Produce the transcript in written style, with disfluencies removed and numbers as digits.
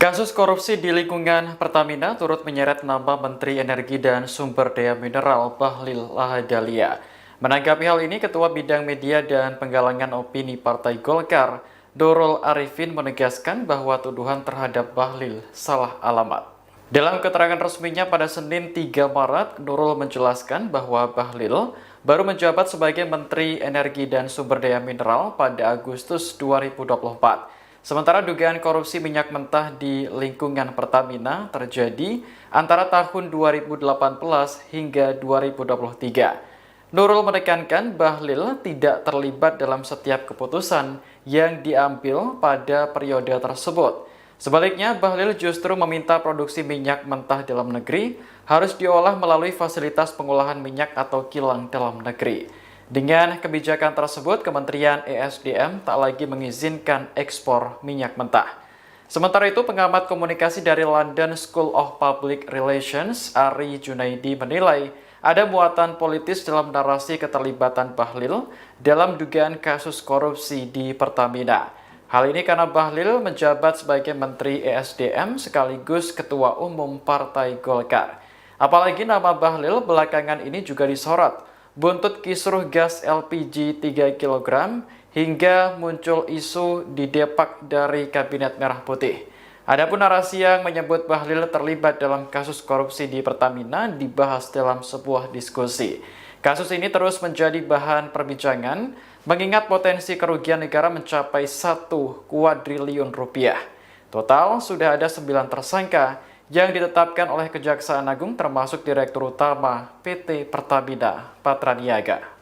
Kasus korupsi di lingkungan Pertamina turut menyeret nama Menteri Energi dan Sumber Daya Mineral Bahlil Lahadalia. Menanggapi hal ini, Ketua Bidang Media dan Penggalangan Opini Partai Golkar, Dorol Arifin menegaskan bahwa tuduhan terhadap Bahlil salah alamat. Dalam keterangan resminya pada Senin 3 Maret, Nurul menjelaskan bahwa Bahlil baru menjabat sebagai Menteri Energi dan Sumber Daya Mineral pada Agustus 2024. Sementara dugaan korupsi minyak mentah di lingkungan Pertamina terjadi antara tahun 2018 hingga 2023. Nurul menekankan Bahlil tidak terlibat dalam setiap keputusan yang diambil pada periode tersebut. Sebaliknya, Bahlil justru meminta produksi minyak mentah dalam negeri harus diolah melalui fasilitas pengolahan minyak atau kilang dalam negeri. Dengan kebijakan tersebut, Kementerian ESDM tak lagi mengizinkan ekspor minyak mentah. Sementara itu, pengamat komunikasi dari London School of Public Relations, Ari Junaidi, menilai ada muatan politis dalam narasi keterlibatan Bahlil dalam dugaan kasus korupsi di Pertamina. Hal ini karena Bahlil menjabat sebagai Menteri ESDM sekaligus Ketua Umum Partai Golkar. Apalagi nama Bahlil belakangan ini juga disorot buntut kisruh gas LPG 3 kg hingga muncul isu didepak dari Kabinet Merah Putih. Adapun narasi yang menyebut Bahlil terlibat dalam kasus korupsi di Pertamina dibahas dalam sebuah diskusi. Kasus ini terus menjadi bahan perbincangan mengingat potensi kerugian negara mencapai 1 kuadriliun rupiah. Total sudah ada 9 tersangka yang ditetapkan oleh Kejaksaan Agung termasuk Direktur Utama PT Pertamina Patraniaga.